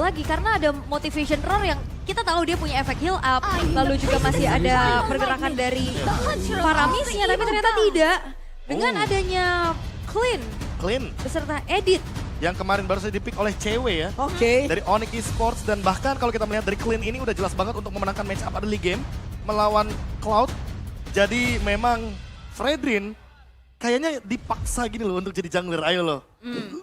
lagi karena ada motivation roar yang kita tahu dia punya efek heal up, lalu juga masih ada pergerakan dari para missnya, tapi ternyata tidak. Dengan adanya Clean beserta Edit. Yang kemarin baru saja di-pick oleh cewek ya. Oke. Dari Onyx Esports dan bahkan kalau kita melihat dari Clean ini udah jelas banget untuk memenangkan match up early game melawan Cloud. Jadi memang Fredrin kayaknya dipaksa gini loh untuk jadi jungler. Ayo lo,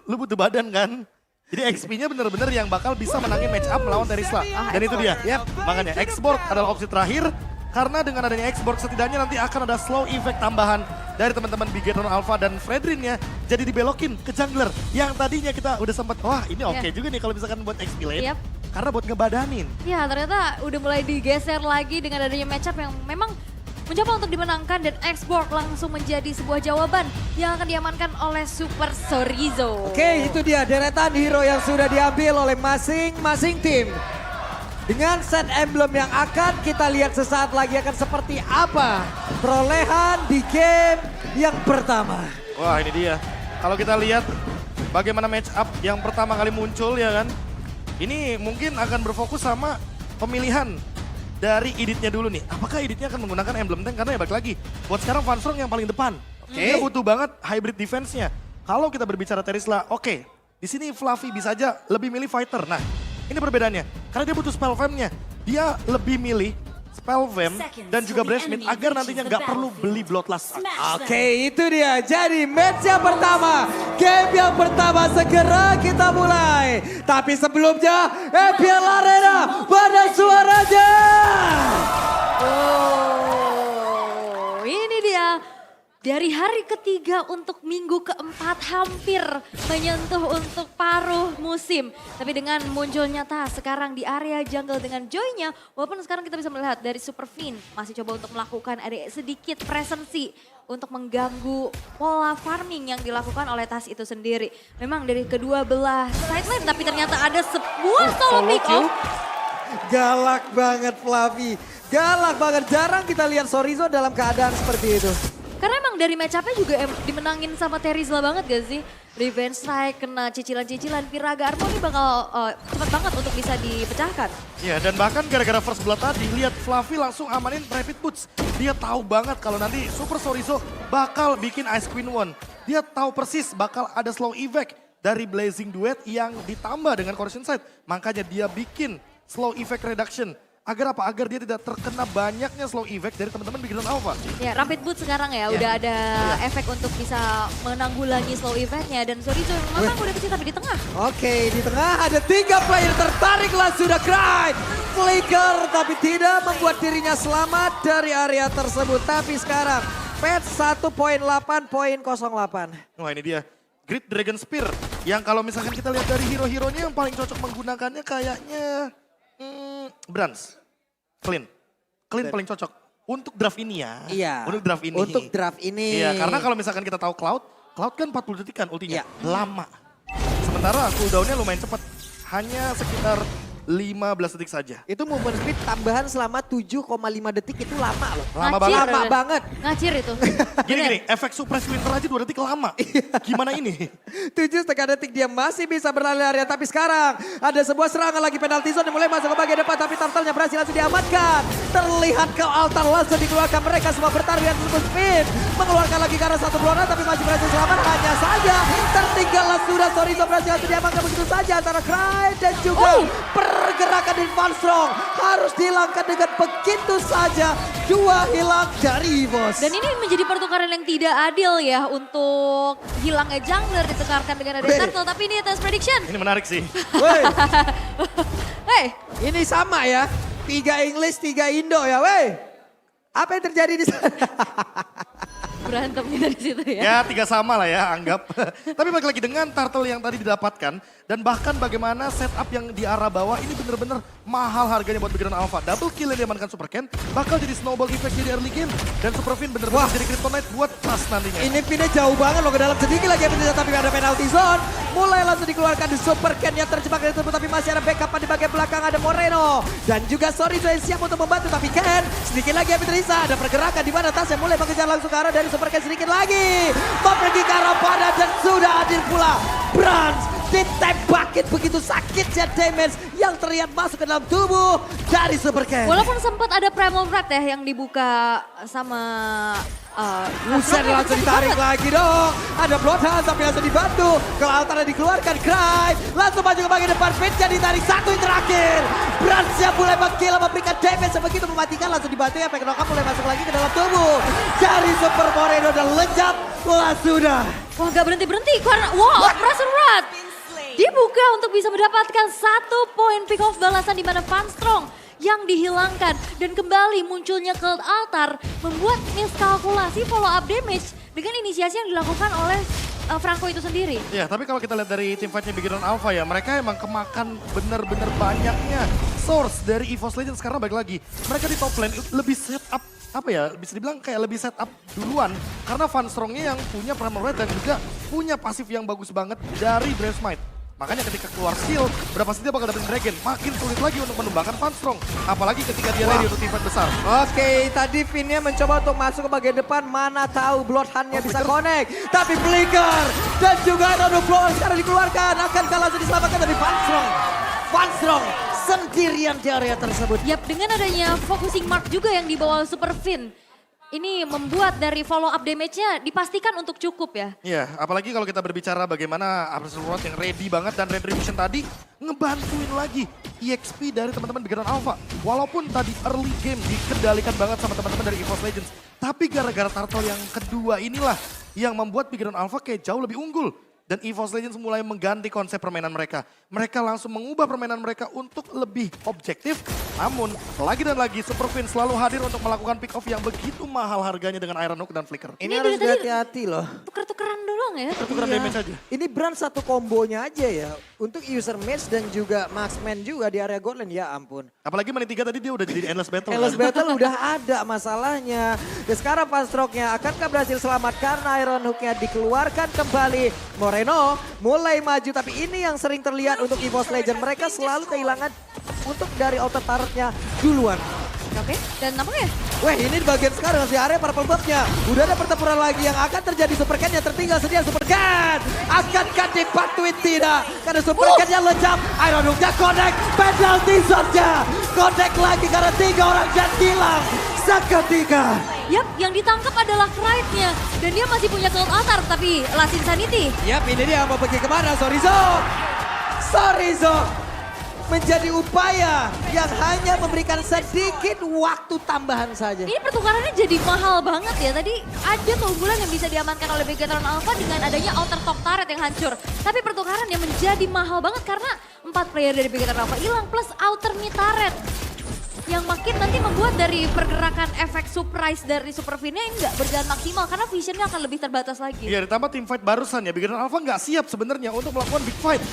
lu butuh badan kan? Jadi XP-nya bener-bener yang bakal bisa menangin match up melawan Terisla. Dan itu dia, makanya Export adalah opsi terakhir. Karena dengan adanya Export setidaknya nanti akan ada slow effect tambahan dari teman-teman Bigetron Alpha dan Fredrinnya. Jadi dibelokin ke jungler yang tadinya kita udah sempat, wah ini oke juga nih kalau misalkan buat XP lane. Karena buat ngebadanin. Ya ternyata udah mulai digeser lagi dengan adanya matchup yang memang mencoba untuk dimenangkan dan Export langsung menjadi sebuah jawaban yang akan diamankan oleh Super Chorizo. Oke, itu dia deretan hero yang sudah diambil oleh masing-masing tim. Dengan set emblem yang akan kita lihat sesaat lagi akan seperti apa perolehan di game yang pertama. Wah ini dia, kalau kita lihat bagaimana match up yang pertama kali muncul ya kan. Ini mungkin akan berfokus sama pemilihan dari editnya dulu nih. Apakah editnya akan menggunakan emblem tank? Karena ya balik lagi, buat sekarang Vanstrong yang paling depan. Dia butuh banget hybrid defense-nya. Kalau kita berbicara Terisla, oke. Di sini Fluffy bisa aja lebih milih fighter. Nah, ini perbedaannya. Karena dia butuh spell fam-nya. Dia lebih milih spell fam dan juga Breastmate agar nantinya nggak perlu beli Bloodlust. Oke, itu dia. Jadi match yang pertama, game yang pertama segera kita mulai. Tapi sebelumnya, EPL Arena pada suaranya. Oh, ini dia. Dari hari ketiga untuk minggu keempat hampir menyentuh untuk paruh musim. Tapi dengan munculnya Tas sekarang di area jungle dengan Joy-nya. Walaupun sekarang kita bisa melihat dari Super Fin masih coba untuk melakukan ada sedikit presensi untuk mengganggu pola farming yang dilakukan oleh Tas itu sendiri. Memang dari kedua belah side lane tapi ternyata ada sebuah solo pick off. Galak banget Fluffy. Galak banget. Jarang kita lihat Chorizo dalam keadaan seperti itu. Karena emang dari match up-nya juga dimenangin sama Terisla banget gak sih? Revenge Strike, kena cicilan-cicilan, Piraga Armor ini bakal cepat banget untuk bisa dipecahkan. Ya dan bahkan gara-gara first blood tadi, lihat Fluffy langsung amanin Rapid Boots. Dia tahu banget kalau nanti Super Chorizo bakal bikin Ice Queen One. Dia tahu persis bakal ada slow effect dari Blazing Duet yang ditambah dengan Corrosion Sight. Makanya dia bikin slow effect reduction. Agar apa? Agar dia tidak terkena banyaknya slow effect dari teman-teman Bigetron Alpha. Ya, Rapid Boot sekarang ya udah ada efek untuk bisa menanggulangi slow effect-nya. Dan Chorizo memang udah kecil tapi di tengah. Oke, di tengah ada 3 player tertariklah sudah Cry. Flicker tapi tidak membuat dirinya selamat dari area tersebut. Tapi sekarang patch 1.8.08. Wah ini dia. Great Dragon Spear. Yang kalau misalkan kita lihat dari hero-heronya yang paling cocok menggunakannya kayaknya Brans. Clean paling cocok. Untuk draft ini ya. Iya. Untuk draft ini. Untuk draft ini. Iya, karena kalau misalkan kita tahu Cloud kan 40 detik kan ultinya. Lama. Sementara cooldown-nya lumayan cepat. Hanya sekitar 15 detik saja. Itu movement speed tambahan selama 7,5 detik itu lama loh. Lama Ngacir, banget. Lama banget. Ngacir itu. Gini, efek suppress winter aja 2 detik lama. Gimana ini? 7,5 detik dia masih bisa berlari-lari. Tapi sekarang ada sebuah serangan lagi penalti zone yang mulai masuk ke bagian depan. Tapi turtle-nya berhasil langsung diamankan. Terlihat ke altar langsung dikeluarkan. Mereka semua bertarung dengan movement speed. Mengeluarkan lagi ke arah satu pelongan tapi masih berhasil selamat. Hanya saja tertinggallah sudah Chorizo berhasil langsung diamankan begitu saja. Antara Cry dan juga pergerakan di Vanstrong harus dihilangkan dengan begitu saja. 2 hilang dari Bos. Dan ini menjadi pertukaran yang tidak adil ya untuk hilangnya jungler ditekarkan dengan ada turtle. Tapi ini atas prediction. Ini menarik sih. Wey, Hey, ini sama ya. 3 English, 3 Indo ya. Wey, apa yang terjadi di sana? berantemnya dari situ ya. Ya 3 sama lah ya anggap. Tapi balik lagi dengan turtle yang tadi didapatkan. Dan bahkan bagaimana setup yang di arah bawah ini bener-bener mahal harganya buat Bigetron Alpha. Double kill yang diamankan Super Ken bakal jadi snowball effect jadi early game. Dan Super Fin bener-bener jadi kryptonite buat Trust nantinya. Ini pindah jauh banget loh ke dalam sedikit lagi tapi ada penalty zone. Mulai langsung dikeluarkan di Super Ken yang terjebak dari tersebut tapi masih ada backup di bagian belakang ada Moreno. Dan juga Chorizo yang siap untuk membantu tapi Ken sedikit lagi Risa ada pergerakan di mana Tas yang mulai mengejar langsung ke arah dari Super Ken sedikit lagi. Mau pergi ke arah badan dan sudah hadir pula Brans ditembak sakit, begitu sakitnya damage yang terlihat masuk ke dalam tubuh dari Super Ken. Walaupun sempat ada Primal Wrath ya yang dibuka sama Buset langsung ditarik lagi dong. Ada Bloodhound tapi langsung dibantu. Kalau altarnya dikeluarkan, Cry langsung maju ke bagian depan. Pitch ditarik satu yang terakhir. Bransnya mulai mengkill memberikan damage sebegitu mematikan. Langsung dibantu ya, efek knockup mulai masuk lagi ke dalam tubuh. Dari Super Moreno dan lejap langsung sudah. Wah gak berhenti-berhenti karena Oppressor Wrath dibuka untuk bisa mendapatkan 1 poin pick off balasan di mana Van Strong yang dihilangkan dan kembali munculnya Cult Altar membuat miskalkulasi follow up damage dengan inisiasi yang dilakukan oleh Franco itu sendiri. Ya, tapi kalau kita lihat dari tim fightnya Bigoron Alpha ya, mereka emang kemakan bener-bener banyaknya source dari EVOS Legends karena balik lagi mereka di top lane lebih set up apa ya, bisa dibilang kayak lebih set up duluan karena Van Strongnya yang punya Primal Red dan juga punya pasif yang bagus banget dari Brave Smite. Makanya ketika keluar seal, berapa sih dia bakal dapetin Dragon, makin sulit lagi untuk menumbangkan Van Strong. Apalagi ketika dia ready untuk tim fight besar. Oke, tadi Vinnya mencoba untuk masuk ke bagian depan, mana tahu Bloodhound-nya bisa connect. Tapi Flicker dan juga Rondo Flow sekarang dikeluarkan, akan langsung diselamatkan dari Van Strong sendirian di area tersebut. Yap, dengan adanya focusing mark juga yang dibawa Super Finn. Ini membuat dari follow up damage-nya dipastikan untuk cukup ya. Iya, apalagi kalau kita berbicara bagaimana Absolute World yang ready banget dan Retribution tadi ngebantuin lagi EXP dari teman-teman Bigoron Alpha. Walaupun tadi early game dikendalikan banget sama teman-teman dari EVOS Legends. Tapi gara-gara Turtle yang kedua inilah yang membuat Bigoron Alpha kayak jauh lebih unggul. Dan EVOS Legends mulai mengganti konsep permainan mereka. Mereka langsung mengubah permainan mereka untuk lebih objektif. Namun lagi dan lagi Super Queen selalu hadir untuk melakukan pick off yang begitu mahal harganya dengan Iron Hook dan Flicker. Ini harus dari tadi hati-hati loh. Tuker-tukeran doang ya. Tukeran damage aja. Ini brand satu kombonya aja ya. Untuk user match dan juga marksman juga di area god lane, ya ampun. Apalagi menit 3 tadi dia udah jadi endless battle. Endless kan? battle udah ada masalahnya. Dan sekarang Van Strong-nya akankah berhasil selamat karena Iron Hook-nya dikeluarkan kembali. Moreno mulai maju tapi ini yang sering terlihat untuk EVOS Legend. Mereka selalu kehilangan untuk dari outer turret-nya duluan. Oke, dan nampaknya Wah, ini di bagian sekarang di area para pembuatnya. Udah ada pertempuran lagi yang akan terjadi. Super Ken yang tertinggal sedia. Super Ken akankah dipatuhi tidak? Karena Super Ken-nya lejam. Iron Hook-nya connect. Penalty shot-nya connect lagi karena 3 orang dan hilang seketika. Yap, yang ditangkap adalah Clyde-nya. Dan dia masih punya Cult Altar, tapi Last Insanity. Yap, ini dia mau pergi kemana? Sorizo menjadi upaya yang hanya memberikan sedikit waktu tambahan saja. Ini pertukarannya jadi mahal banget ya. Tadi ada keunggulan yang bisa diamankan oleh Bigoron Alpha dengan adanya outer top turret yang hancur. Tapi pertukaran yang menjadi mahal banget karena 4 player dari Bigoron Alpha hilang plus outer mid turret. Yang makin nanti membuat dari pergerakan efek surprise dari Super Finn-nya nggak berjalan maksimal karena visionnya akan lebih terbatas lagi. Iya, ditambah tim fight barusan ya, Bigoron Alpha nggak siap sebenarnya untuk melakukan big fight.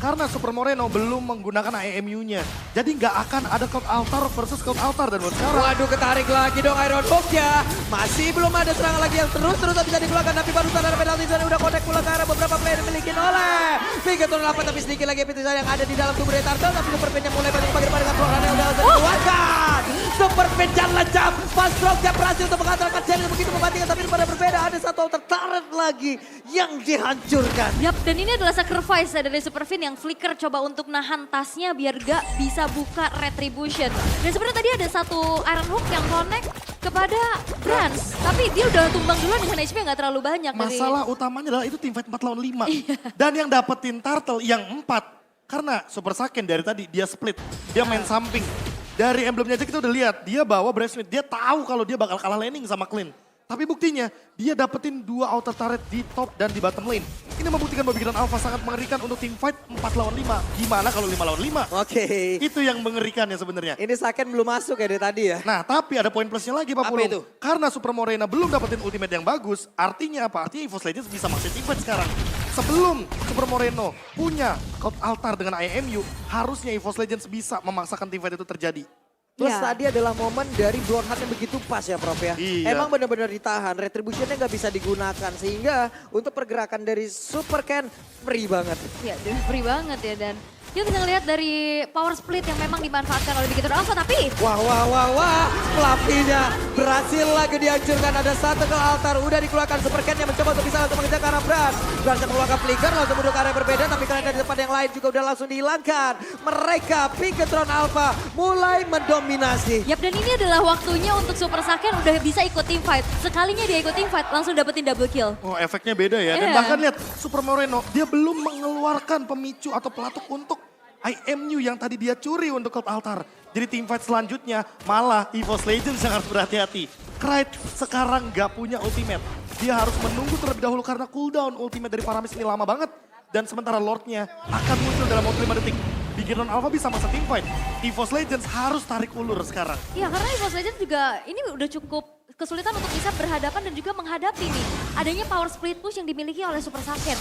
Karena Super Moreno belum menggunakan AMU-nya. Jadi nggak akan ada Cult Altar versus Cult Altar. Dan buat sekarang, Waduh, ketarik lagi dong Iron Hook-nya. Masih belum ada serangan lagi yang terus bisa dikeluarkan. Tapi barusan ada penalti zone udah connect pula ke arah beberapa player dimiliki oleh Bigoron Alpha. Tapi sedikit lagi penalti yang ada di dalam tubuh dari Turtle. Tapi Super Finn yang mulai banyak bagi depan dengan Florane udah langsung dikeluarkan. Super Finn yang lejam. Van Strong yang berhasil untuk mengantarkan Chen begitu mematikan. Tapi pada berbeda ada satu outer turret lagi yang dihancurkan. Yap, dan ini adalah sacrifice dari Super Finn yang Flicker coba untuk nahan tasnya biar gak bisa buka Retribution. Dan sebenarnya tadi ada satu Iron Hook yang connect kepada Brans. Tapi dia udah tumbang duluan dengan HP gak terlalu banyak. masalah utamanya adalah itu tim fight 4 lawan 5. Dan yang dapetin Turtle yang 4. Karena Super Saiyan dari tadi dia split. Dia main samping. Dari emblemnya aja kita udah lihat. Dia bawa Brave Smith. Dia tahu kalau dia bakal kalah laning sama Clean. Tapi buktinya dia dapetin 2 outer turret di top dan di bottom lane. Ini membuktikan bahwa Bigoron Alpha sangat mengerikan untuk tim fight 4 lawan 5. Gimana kalau 5 lawan 5? Oke. Itu yang mengerikan ya sebenarnya. Ini Saken belum masuk ya dari tadi ya. Nah, tapi ada poin plusnya lagi Pak Apa Pulung. itu? Karena Super Morena belum dapetin ultimate yang bagus, artinya apa? Artinya EVOS Legends bisa masih tim fight sekarang. Sebelum Super Moreno punya Cult Altar dengan IMU, harusnya EVOS Legends bisa memaksakan tim fight itu terjadi. Plus Ya. tadi adalah momen dari Bloodhound yang begitu pas ya Prof ya. Iya. Emang benar-benar ditahan, retributionnya nggak bisa digunakan. Sehingga untuk pergerakan dari Super Ken free banget. Ya, free banget ya. Dan Kita bisa ngelihat dari power split yang memang dimanfaatkan oleh Bigetron Alpha, tapi Wah. Fluffy-nya berhasil lagi dihancurkan. Ada satu ke altar. Udah dikeluarkan Super Cat yang mencoba untuk bisa langsung mengejar ke arah Brans. Brans yang mengeluarkan flicker langsung menuju ke arah yang berbeda. Tapi karena dari tempat yang lain juga udah langsung dihilangkan. Mereka Bigetron Alpha mulai mendominasi. yap, dan ini adalah waktunya untuk Super Saiyan udah bisa ikut team fight. Sekalinya dia ikut team fight langsung dapetin double kill. Oh, efeknya beda ya. Dan Iya. bahkan lihat Super Moreno, dia belum mengeluarkan pemicu atau pelatuk untuk IMU yang tadi dia curi untuk Cloud Altar. Jadi team fight selanjutnya malah EVOS Legends yang harus berhati-hati. Krite sekarang gak punya ultimate. Dia harus menunggu terlebih dahulu karena cooldown ultimate dari Paramis ini lama banget. Dan sementara Lordnya akan muncul dalam waktu 5 detik. Bigetron Alpha bisa masa team fight. EVOS Legends harus tarik ulur sekarang. Iya, karena EVOS Legends juga ini udah cukup kesulitan untuk bisa berhadapan dan juga menghadapi nih adanya power split push yang dimiliki oleh Super Saiyan.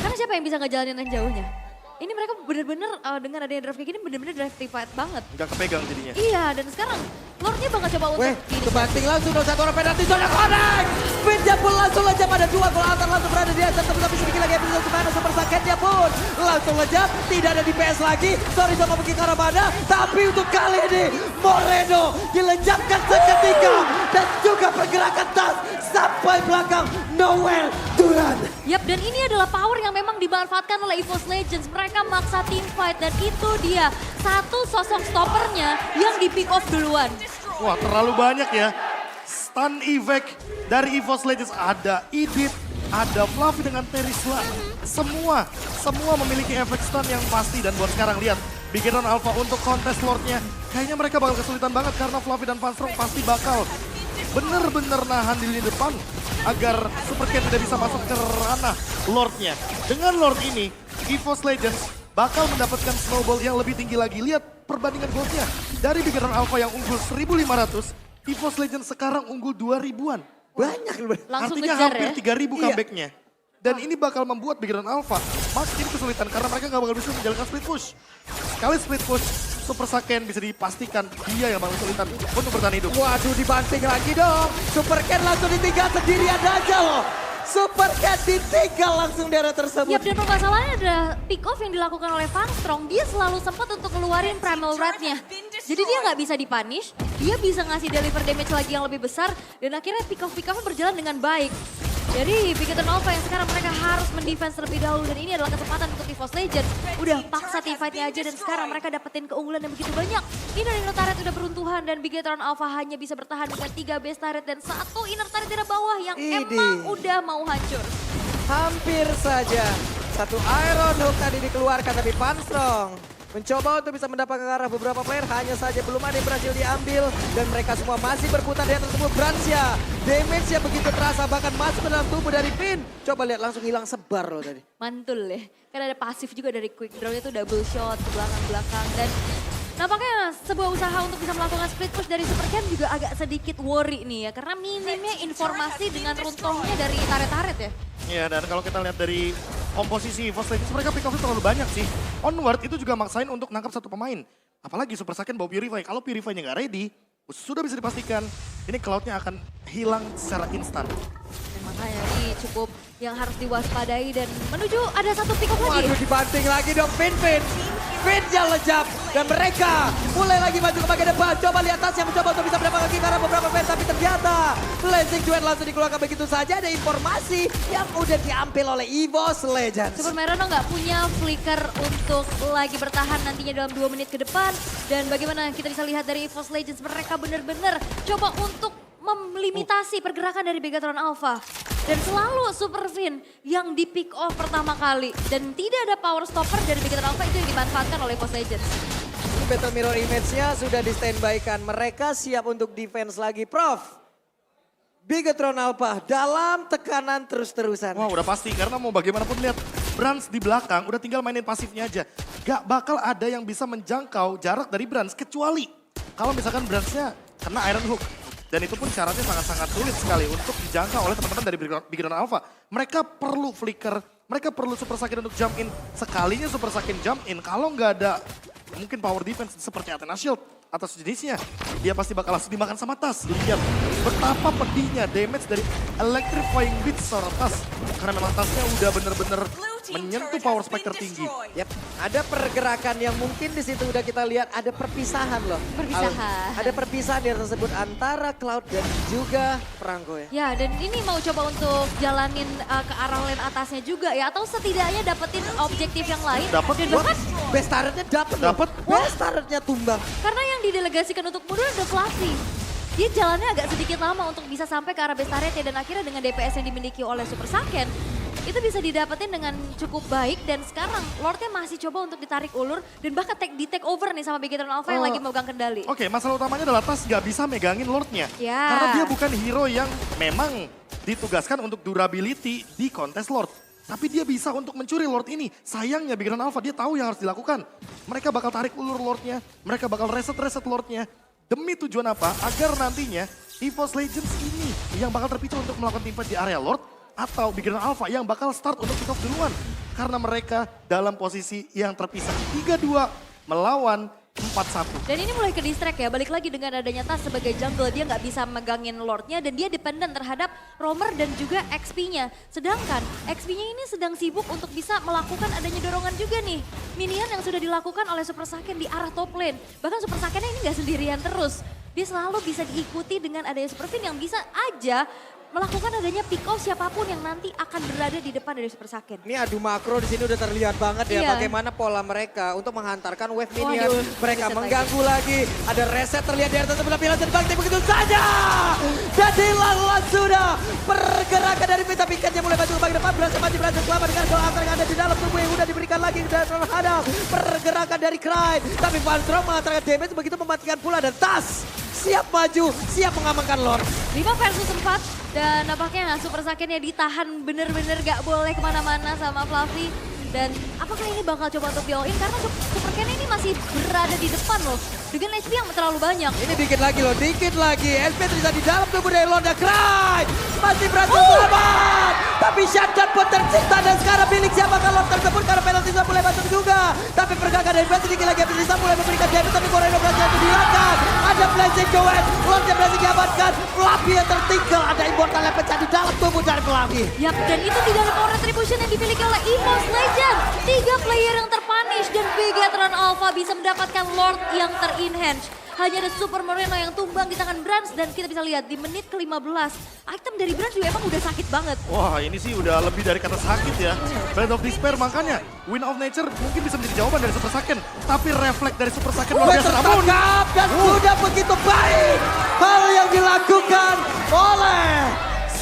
Karena siapa yang bisa ngejalanin yang jauhnya? Ini mereka bener-bener dengan adanya drive kayak gini bener-bener drive team fight banget. Gak kepegang jadinya. Iya, dan sekarang Lordnya bakal coba untuk Weh, gini. kebanting langsung dong satu orang penalti zone connect. Pinja pun langsung lejap ada dua gol altar langsung berada di atas tapi sedikit lagi episode kemana Super Saiyan pun langsung lejap. Tidak ada DPS lagi. Sorry sama pergi ke arah mana. Tapi untuk kali ini Moreno dilejapkan seketika. Dan juga pergerakan tas sampai belakang Noel Duran. Yap, dan ini adalah power yang memang dimanfaatkan oleh EVOS Legends. Mereka maksa team fight dan itu dia satu sosok stoppernya yang di pick off duluan. Wah, terlalu banyak ya. Stun effect dari EVOS Legends. Ada Edith, ada Fluffy dengan Terisla. Semua memiliki efek stun yang pasti. Dan buat sekarang lihat, Bigetron Alpha untuk kontes Lordnya. Kayaknya mereka bakal kesulitan banget karena Fluffy dan Funstrong pasti bakal bener-bener nahan di lini depan. Agar Super Cat tidak bisa masuk ke ranah Lordnya. Dengan Lord ini, EVOS Legends bakal mendapatkan snowball yang lebih tinggi lagi. Lihat perbandingan goldnya. Dari Bigetron Alpha yang unggul 1.500, EVOS Legends sekarang unggul 2.000-an. Banyak loh. Langsung Artinya ngejar hampir ya. 3.000 Iya. comebacknya. Dan ini bakal membuat Bigetron Alpha makin kesulitan karena mereka gak bakal bisa menjalankan split push. Sekali split push, Super Saiyan bisa dipastikan dia yang bakal kesulitan untuk bertahan hidup. Waduh, dibanting lagi dong. Super Cat langsung ditinggal sendirian aja loh. Super Cat ditinggal langsung di area tersebut. Yap, dan permasalahannya ada pick off yang dilakukan oleh Van Strong. Dia selalu sempat untuk keluarin primal red-nya. Jadi dia nggak bisa dipunish, dia bisa ngasih deliver damage lagi yang lebih besar. Dan akhirnya pick off-nya berjalan dengan baik. Jadi Bigetron Alpha yang sekarang mereka harus mendefense terlebih dahulu. Dan ini adalah kesempatan untuk EVOS Legends. Udah paksa team fight-nya aja dan sekarang mereka dapetin keunggulan yang begitu banyak. Inner turret udah beruntuhan dan Bigetron Alpha hanya bisa bertahan dengan 3 base turret dan 1 inner turret di bawah yang emang udah mau hancur. Hampir saja. Satu Iron Hook tadi dikeluarkan tapi Panstrong mencoba untuk bisa mendapatkan ke arah beberapa player. Hanya saja belum ada yang berhasil diambil. Dan mereka semua masih berputar di atas tersebut. Bransya, damage yang begitu terasa bahkan masuk ke dalam tubuh dari Pin. Coba lihat langsung hilang sebar loh tadi. Mantul ya. Kan ada pasif juga dari quick draw itu double shot ke belakang-belakang. Dan nampaknya sebuah usaha untuk bisa melakukan split push dari Super Cat juga agak sedikit worry nih ya. Karena minimnya informasi dengan runtuhnya dari turret-turret ya. Ya, dan kalau kita lihat dari komposisi EVOS Legends, mereka pick off terlalu banyak sih. Onward itu juga maksain untuk nangkap satu pemain. Apalagi Super Saiyan bawa Purify. Kalau Purify-nya nggak ready, sudah bisa dipastikan ini Cloud-nya akan hilang secara instan. Dan makanya ini cukup yang harus diwaspadai dan menuju ada satu pick off lagi. Waduh, dibanting lagi dong Pin. Pin yang lejap. Dan mereka mulai lagi maju ke bagian depan. Coba lihat atas yang mencoba untuk bisa mendapatkan kick karena beberapa player. Tapi ternyata Blazing Duet langsung dikeluarkan begitu saja. Ada informasi yang udah diambil oleh EVOS Legends. Super Merono nggak punya flicker untuk lagi bertahan nantinya dalam 2 menit ke depan. Dan bagaimana kita bisa lihat dari EVOS Legends, mereka benar-benar coba untuk melimitasi pergerakan dari Bigetron Alpha. Dan selalu Super Fin yang di pick off pertama kali. Dan tidak ada power stopper dari Bigetron Alpha itu yang dimanfaatkan oleh EVOS Legends. Ini Battle Mirror Image-nya sudah di standby-kan. Mereka siap untuk defense lagi. Prof, Bigetron Alpha dalam tekanan terus-terusan. Wah, udah pasti karena mau bagaimanapun lihat Brans di belakang udah tinggal mainin pasifnya aja. Gak bakal ada yang bisa menjangkau jarak dari Brans kecuali kalau misalkan Bransnya kena Iron Hook. Dan itu pun syaratnya sangat-sangat sulit sekali untuk dijangkau oleh teman-teman dari Bigetron Alpha. Mereka perlu flicker, mereka perlu Super Saiyan untuk jump in. Sekalinya Super Saiyan jump in, kalau nggak ada mungkin power defense seperti Athena Shield atau sejenisnya, dia pasti bakal langsung dimakan sama Tas. Lihat betapa pedihnya damage dari Electrifying Beat seorang Tas. Karena memang Tasnya udah bener-bener menyentuh power spike tertinggi. Yap, ada pergerakan yang mungkin di situ udah kita lihat ada perpisahan loh. Perpisahan. Ada perpisahan yang tersebut antara Cloud dan juga Franco ya. Ya, dan ini mau coba untuk jalanin ke arah lane atasnya juga ya, atau setidaknya dapetin objektif yang lain. Dapat, Dan wah. bahkan Best turretnya dapat. Dapet. Best turretnya tumbang. karena yang didelegasikan untuk mundur ada Fluffy. Dia jalannya agak sedikit lama untuk bisa sampai ke arah base turret ya, dan akhirnya dengan DPS yang dimiliki oleh Super Saiyan, itu bisa didapetin dengan cukup baik. Dan sekarang Lordnya masih coba untuk ditarik ulur dan bahkan di take over nih sama Bigetron Alpha yang lagi memegang kendali. Oke, masalah utamanya adalah Tas nggak bisa megangin Lordnya. Ya. Karena dia bukan hero yang memang ditugaskan untuk durability di kontes Lord. Tapi dia bisa untuk mencuri Lord ini. Sayangnya Bigetron Alpha dia tahu yang harus dilakukan. Mereka bakal tarik ulur Lordnya, mereka bakal reset Lordnya. Demi tujuan apa? Agar nantinya EVOS Legends ini yang bakal terpicu untuk melakukan teamfight di area Lord, atau Bigetron Alpha yang bakal start untuk pick off duluan. Karena mereka dalam posisi yang terpisah 3-2 melawan 4-1. Dan ini mulai ke distract ya, balik lagi dengan adanya Tas sebagai jungle, dia nggak bisa megangin Lordnya dan dia dependent terhadap roamer dan juga XP-nya. Sedangkan XP-nya ini sedang sibuk untuk bisa melakukan adanya dorongan juga nih. Minion yang sudah dilakukan oleh Super Saiyan di arah top lane. Bahkan Super Saiyan ini nggak sendirian terus. Dia selalu bisa diikuti dengan adanya Super Fin yang bisa aja melakukan adanya pick off siapapun yang nanti akan berada di depan dari Super Saiyan. Ini adu makro di sini udah terlihat banget ya Iya. bagaimana pola mereka untuk menghantarkan wave minion. Waduh, Mereka reset mengganggu lagi. Ada reset terlihat di atas sebelah pilar dan Bakti begitu saja. Dan dilawan sudah. Pergerakan dari Pita Piketnya mulai maju ke bagian depan. Berhasil selamat dengan gol antar yang ada di dalam tubuh yang udah diberikan lagi terhadap pergerakan dari Cry. Tapi Van Strom mengatakan damage begitu mematikan pula dan Tas siap maju, siap mengamankan Lord. 5 versus 4 dan nampaknya Super Saiyan ya ditahan bener-bener gak boleh kemana-mana sama Fluffy. Dan apakah ini bakal coba untuk di-all in karena Super Ken ini masih berada di depan loh dengan HP yang terlalu banyak. Ini dikit lagi loh, dikit lagi. SP terlihat di dalam tubuh dari Lord Cry. Masih berhasil selamat. Tapi shutdown pun tercipta dan sekarang milik siapa kalau tersebut karena penalti sudah mulai masuk juga. Tapi pergerakan dari Best dikit lagi bisa mulai memberikan damage tapi Coreno berhasil dihilangkan. Ada flashing Joel, Lordnya berhasil diamankan. Fluffy yang tertinggal, ada immortal yang pecah di dalam tubuh dari Fluffy. Yap, dan itu tidak ada power retribution yang dimiliki oleh EVOS Legend. 3 player yang terpunish dan Bigetron Alpha bisa mendapatkan Lord yang ter-enhance. Hanya ada Super Moreno yang tumbang di tangan Brans dan kita bisa lihat di menit ke-15. Item dari Brans juga emang udah sakit banget. Wah, ini sih udah lebih dari kata sakit ya. Blade of Despair, makanya Wind of Nature mungkin bisa menjadi jawaban dari Super Saiyan. Tapi refleks dari Super Saiyan luar biasa. Namun Tertangkap dan sudah begitu baik hal yang dilakukan oleh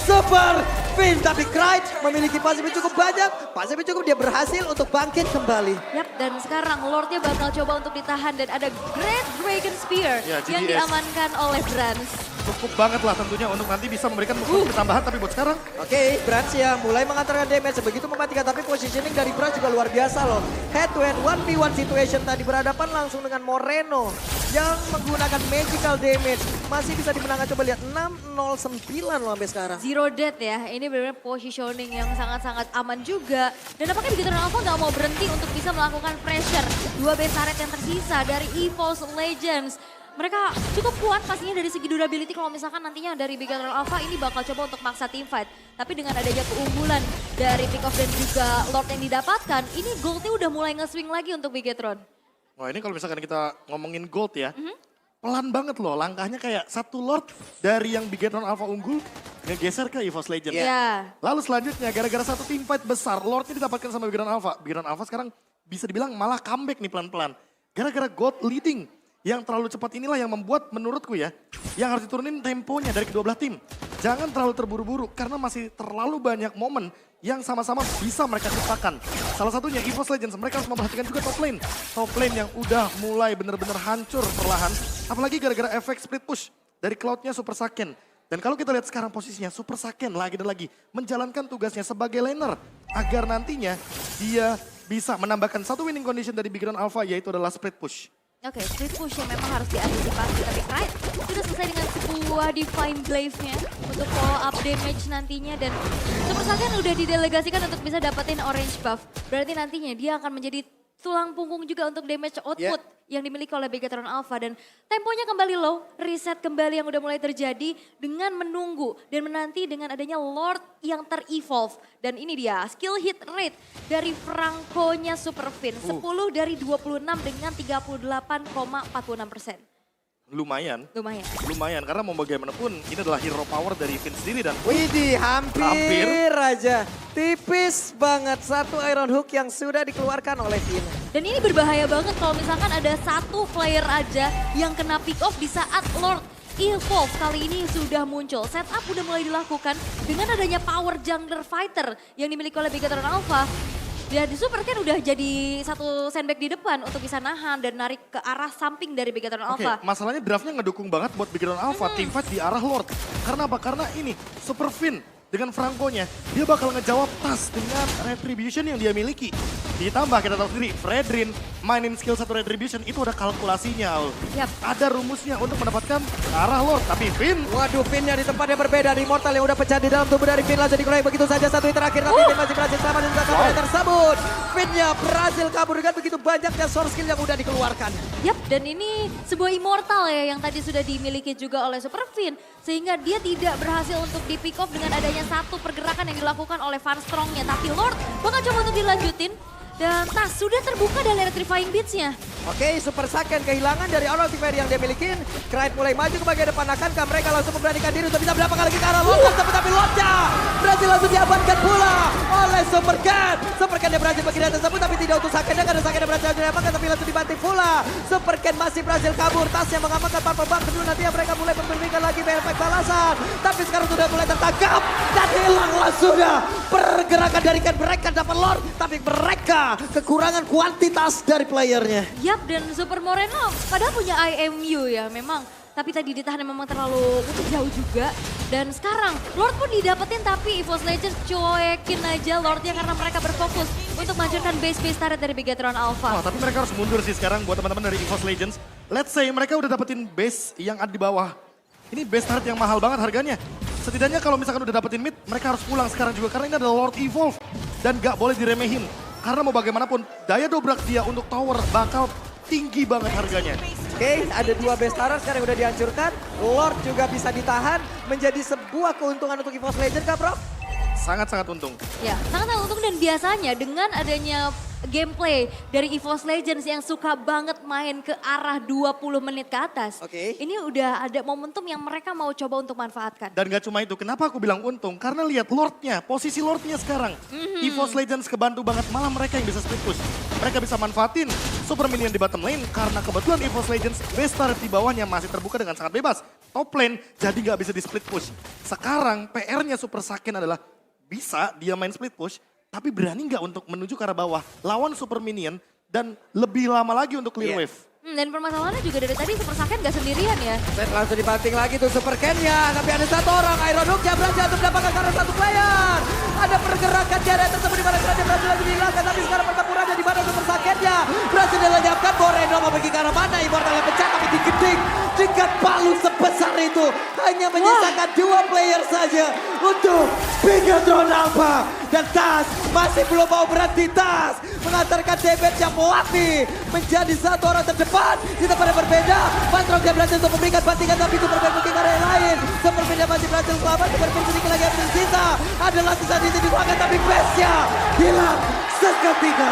Super Fin. Tapi Cry memiliki pasif yang cukup banyak. Pasif yang cukup, dia berhasil untuk bangkit kembali. Yap, dan sekarang Lordnya bakal coba untuk ditahan dan ada Great Dragon Spear Ya, yang GDS. diamankan oleh Brans. cukup banget lah tentunya untuk nanti bisa memberikan move tambahan. Tapi buat sekarang Oke, Brans yang mulai mengantarkan damage begitu mematikan. Tapi positioning dari Brans juga luar biasa loh. Head to head 1v1 situation tadi berhadapan langsung dengan Moreno yang menggunakan magical damage. Masih bisa dimenangkan, coba lihat 6-0-9 loh sampai sekarang. Zero death ya, ini benar-benar positioning yang sangat-sangat aman juga. Dan apakah Bigetron Alpha nggak mau berhenti untuk bisa melakukan pressure. 2 base turret yang tersisa dari EVOS Legends. Mereka cukup kuat pastinya dari segi durability kalau misalkan nantinya dari Bigetron Alpha ini bakal coba untuk maksa team fight. Tapi dengan adanya keunggulan dari pick off dan juga Lord yang didapatkan, ini goldnya udah mulai nge-swing lagi untuk Bigetron. wah ini kalau misalkan kita ngomongin gold ya, pelan banget loh langkahnya, kayak satu Lord dari yang Bigetron Alpha unggul ngegeser ke EVOS Legends. Ya. Lalu selanjutnya gara-gara satu team fight besar, Lordnya didapatkan sama Bigetron Alpha. Bigetron Alpha sekarang bisa dibilang malah comeback nih pelan-pelan. Gara-gara gold leading yang terlalu cepat inilah yang membuat menurutku ya, yang harus diturunin temponya dari kedua belah tim. Jangan terlalu terburu-buru karena masih terlalu banyak momen yang sama-sama bisa mereka ciptakan. Salah satunya EVOS Legends, mereka harus memperhatikan juga top lane. Top lane yang udah mulai bener-bener hancur perlahan. Apalagi gara-gara efek split push dari Cloud-nya Super Saiyan. Dan kalau kita lihat sekarang posisinya, Super Saiyan lagi dan lagi menjalankan tugasnya sebagai laner. Agar nantinya dia bisa menambahkan satu winning condition dari Bigetron Alpha, yaitu adalah split push. Oke, split push yang memang harus diantisipasi. Tapi Knight sudah selesai dengan sebuah Divine Glaive-nya untuk follow up damage nantinya. Dan Super Saiyan udah didelegasikan untuk bisa dapetin orange buff. Berarti nantinya dia akan menjadi tulang punggung juga untuk damage output yang dimiliki oleh Begatron Alpha. Dan temponya kembali low, reset kembali yang udah mulai terjadi dengan menunggu dan menanti dengan adanya Lord yang ter-evolve. Dan ini dia skill hit rate dari Franco-nya Super Fin. 10 dari 26 dengan 38,46%. Lumayan. Lumayan. Karena mau bagaimanapun ini adalah hero power dari Finn sendiri dan Widih, hampir Hampir. aja. Tipis banget satu Iron Hook yang sudah dikeluarkan oleh Finn. Dan ini berbahaya banget kalau misalkan ada satu player aja yang kena pick off di saat Lord Evolve kali ini sudah muncul. Setup udah mulai dilakukan dengan adanya power jungler fighter yang dimiliki oleh Begatron Alpha. Dan Super kan udah jadi satu sandbag di depan untuk bisa nahan dan narik ke arah samping dari Begatron Oke, Alpha. masalahnya draftnya ngedukung banget buat Begatron Alpha. Teamfight di arah Lord. Karena apa? Karena ini Super Finn dengan Franco-nya. Dia bakal ngejawab tas dengan Retribution yang dia miliki. Ditambah kita tahu sendiri, Fredrin mainin skill 1 Retribution itu ada kalkulasinya. Yap. Ada rumusnya untuk mendapatkan ke arah Lord. Tapi Finn, Waduh, Finn-nya di tempat yang berbeda. Immortal yang udah pecah di dalam tubuh dari Finn langsung dikeluarkan begitu saja. Satu hit terakhir, tapi Finn masih berhasil selamat dan juga kabur tersebut. Finn-nya berhasil kabur dengan begitu banyaknya source skill yang udah dikeluarkan. Yap, dan ini sebuah immortal ya yang tadi sudah dimiliki juga oleh Super Finn. Sehingga dia tidak berhasil untuk di pick off dengan adanya satu pergerakan yang dilakukan oleh Van Strong-nya. Tapi Lord bakal coba untuk dilanjutin. Dan tas sudah terbuka dari Electrifying Beats-nya. Oke, Super Saiyan kehilangan dari Arrow Tiveri yang dia miliki. Krayt mulai maju ke bagian depan. Akankah mereka langsung memberanikan diri untuk bisa berapa kali ke arah Lord? Tapi Lordnya berhasil langsung diamankan pula oleh Super Cat. Super Cat dia berhasil bagian tersebut tapi tidak untuk Saiyan karena Saiyan berhasil diamankan tapi langsung dibanting pula. Super Cat masih berhasil kabur. Tas yang mengamankan Purple Bang. Kedua nantinya mereka mulai memberikan lagi efek balasan. Tapi sekarang sudah mulai tertangkap dan hilanglah sudah. Pergerakan dari Cat mereka dapat Lord. Tapi mereka kekurangan kuantitas dari playernya. Yap, dan Super Moreno padahal punya IMU ya memang. Tapi tadi ditahan memang terlalu jauh juga. Dan sekarang Lord pun didapetin tapi EVOS Legends cuekin aja Lordnya karena mereka berfokus untuk menghancurkan base-base turret dari Begatron Alpha. wah, tapi mereka harus mundur sih sekarang buat teman-teman dari EVOS Legends. Let's say mereka udah dapetin base yang ada di bawah. Ini base turret yang mahal banget harganya. Setidaknya kalau misalkan udah dapetin mid, mereka harus pulang sekarang juga karena ini adalah Lord Evolve. Dan gak boleh diremehin. Karena mau bagaimanapun, daya dobrak dia untuk tower bakal tinggi banget harganya. Oke, ada dua base turret sekarang yang udah dihancurkan. Lord juga bisa ditahan menjadi sebuah keuntungan untuk EVOS Legends kah, Bro? Sangat-sangat untung. Ya, sangat untung dan biasanya dengan adanya gameplay dari EVOS Legends yang suka banget main ke arah 20 menit ke atas. Oke. Ini udah ada momentum yang mereka mau coba untuk manfaatkan. Dan gak cuma itu, kenapa aku bilang untung? Karena lihat Lordnya, posisi Lordnya sekarang. EVOS Legends kebantu banget, malah mereka yang bisa split push. Mereka bisa manfaatin Super Minion di bottom lane karena kebetulan EVOS Legends base turret di bawahnya masih terbuka dengan sangat bebas. Top lane jadi gak bisa di split push. Sekarang PR-nya Super Saiyan adalah bisa dia main split push, tapi berani nggak untuk menuju ke arah bawah lawan Super Minion dan lebih lama lagi untuk clear wave. Dan permasalahannya juga dari tadi Super Saiyan gak sendirian ya. Set langsung dibanting lagi tuh Super Ken-nya. Tapi ada satu orang, Iron Hook yang berhasil untuk mendapatkan karena satu player. Ada pergerakan di area tersebut di mana kerajaan berhasil lagi dihilangkan. Tapi sekarang pertempurannya di mana Super Saiyan-nya berhasil dilenyapkan. Moreno mau pergi ke arah mana? Immortal yang pecah tapi digeding dengan palu sebesar itu. Hanya menyisakan dua player saja untuk Begatron Alpha. Dan Tas masih belum mau berhenti. Tas mengantarkan damage yang melatih menjadi satu orang terdepan. Di tempat yang berbeda, Patrok dia berhasil untuk memberikan bantingan tapi itu berbeda mungkin area yang lain. Seperti dia masih berhasil selamat, seperti sedikit lagi yang tersisa. Adalah sisa di sini ruangan tapi base-nya hilang seketika.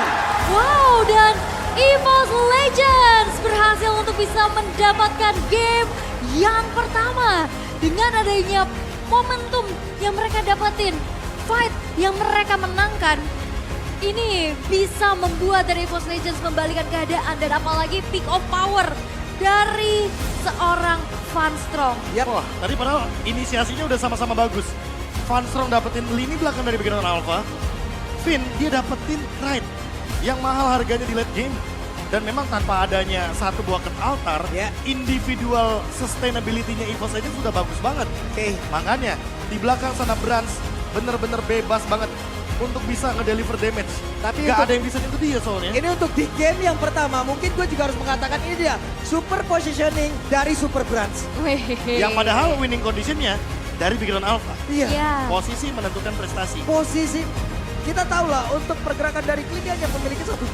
Wow, dan EVOS Legends berhasil untuk bisa mendapatkan game yang pertama. Dengan adanya momentum yang mereka dapetin, fight yang mereka menangkan. Ini bisa membuat dari EVOS Legends membalikan keadaan dan apalagi pick of power dari seorang Van Strong. Wah, tadi padahal inisiasinya udah sama-sama bagus. Van Strong dapetin lini belakang dari Begatron Alpha. Finn dia dapetin Krayt yang mahal harganya di late game. Dan memang tanpa adanya satu buah cut altar, individual sustainability-nya EVOS Legends sudah bagus banget. Makanya di belakang sana Brans bener-bener bebas banget untuk bisa ngedeliver damage. Tapi gak untuk- ada yang bisa nyentuh dia soalnya. Ini untuk di game yang pertama, mungkin gue juga harus mengatakan ini dia. Super positioning dari Super Brands. Yang padahal winning conditionnya dari Begatron Alpha. Iya. Ya. Posisi menentukan prestasi. Posisi, kita tahu lah untuk pergerakan dari Klinian yang memiliki satu